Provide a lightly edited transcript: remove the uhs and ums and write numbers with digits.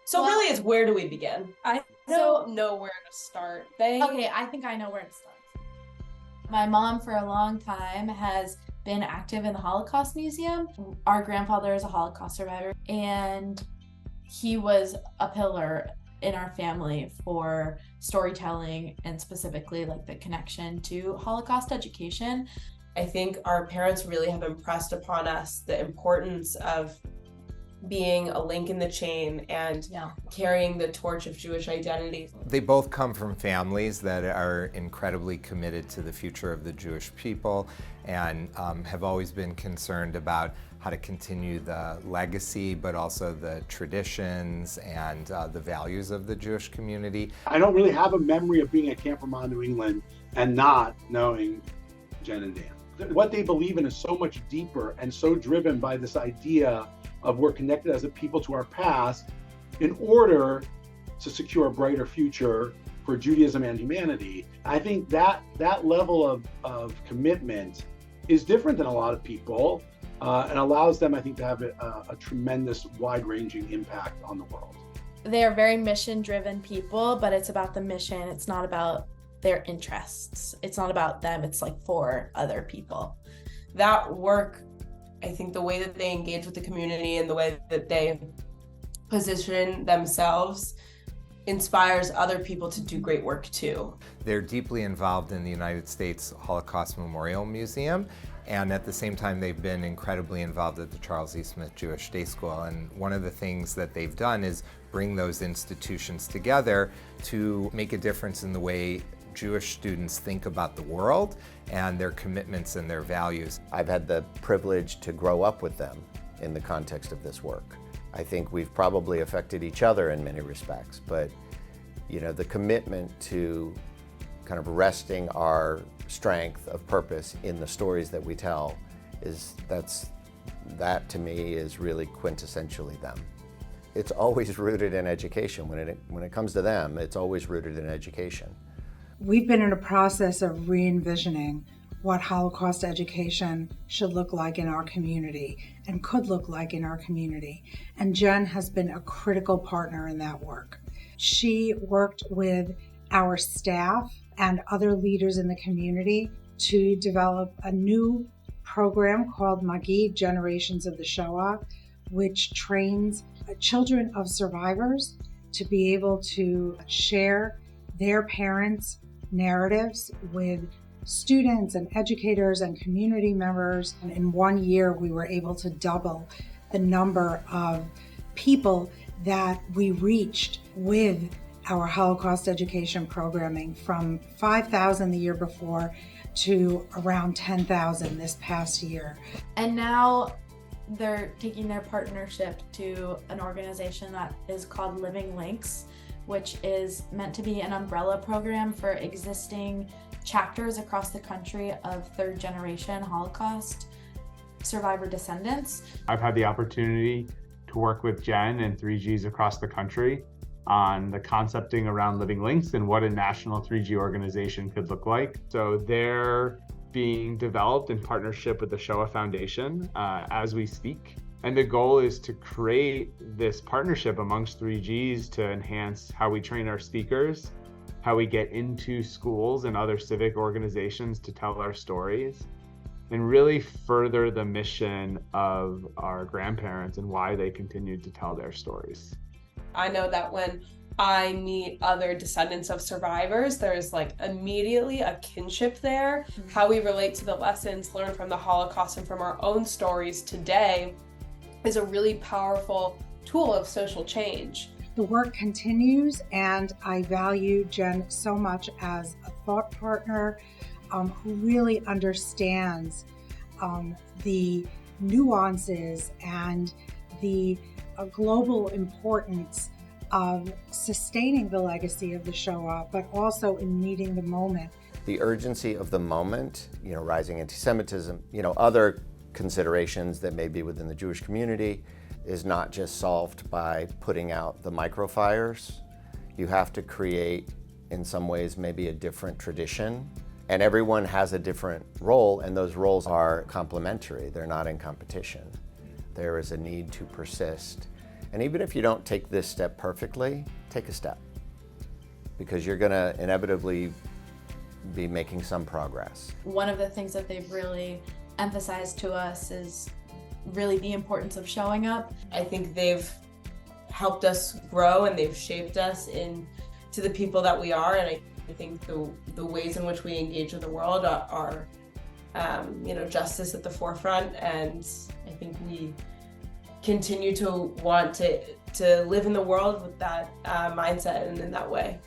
So Well, really, it's where do we begin? I so don't know where to start. okay, I think I know where to start. My mom, for a long time, has been active in the Holocaust Museum. Our grandfather is a Holocaust survivor, and he was a pillar in our family for storytelling and specifically like the connection to Holocaust education. I think our parents really have impressed upon us the importance of being a link in the chain and carrying the torch of Jewish identity. They both come from families that are incredibly committed to the future of the Jewish people and have always been concerned about how to continue the legacy, but also the traditions and the values of the Jewish community. I don't really have a memory of being at Camp Vermont, New England, and not knowing Jen and Dan. What they believe in is so much deeper and so driven by this idea of we're connected as a people to our past in order to secure a brighter future for Judaism and humanity. I think that level of commitment is different than a lot of people and allows them, I think, to have a tremendous wide-ranging impact on the world. They are very mission-driven people, but it's about the mission. It's not about their interests. It's not about them. It's like for other people. That work, I think the way that they engage with the community and the way that they position themselves inspires other people to do great work too. They're deeply involved in the United States Holocaust Memorial Museum, and at the same time they've been incredibly involved at the Charles E. Smith Jewish Day School. And one of the things that they've done is bring those institutions together to make a difference in the way Jewish students think about the world and their commitments and their values. I've had the privilege to grow up with them in the context of this work. I think we've probably affected each other in many respects, but the commitment to kind of resting our strength of purpose in the stories that we tell that to me is really quintessentially them. It's always rooted in education. When it comes to them, it's always rooted in education. We've been in a process of re-envisioning what Holocaust education should look like in our community and could look like in our community. And Jen has been a critical partner in that work. She worked with our staff and other leaders in the community to develop a new program called Magi, Generations of the Shoah, which trains children of survivors to be able to share their parents' narratives with students and educators and community members. And in 1 year, we were able to double the number of people that we reached with our Holocaust education programming, from 5,000 the year before to around 10,000 this past year. And now they're taking their partnership to an organization that is called Living Links, which is meant to be an umbrella program for existing chapters across the country of third-generation Holocaust survivor descendants. I've had the opportunity to work with Jen and 3Gs across the country on the concepting around Living Links and what a national 3G organization could look like. So they're being developed in partnership with the Shoah Foundation as we speak. And the goal is to create this partnership amongst 3Gs to enhance how we train our speakers, how we get into schools and other civic organizations to tell our stories, and really further the mission of our grandparents and why they continued to tell their stories. I know that when I meet other descendants of survivors, there's like immediately a kinship there. How we relate to the lessons learned from the Holocaust and from our own stories today is a really powerful tool of social change. The work continues, and I value Jen so much as a thought partner who really understands the nuances and the global importance of sustaining the legacy of the Shoah, but also in meeting the moment. The urgency of the moment, rising anti-Semitism, other considerations that may be within the Jewish community is not just solved by putting out the microfires. You have to create, in some ways, maybe a different tradition. And everyone has a different role, and those roles are complementary. They're not in competition. There is a need to persist And even if you don't take this step perfectly, take a step, because you're going to inevitably be making some progress. One of the things that they've really emphasized to us is really the importance of showing up. I think they've helped us grow and they've shaped us into the people that we are, and I think the ways in which we engage with the world are justice at the forefront, and I think we continue to want to live in the world with that mindset and in that way.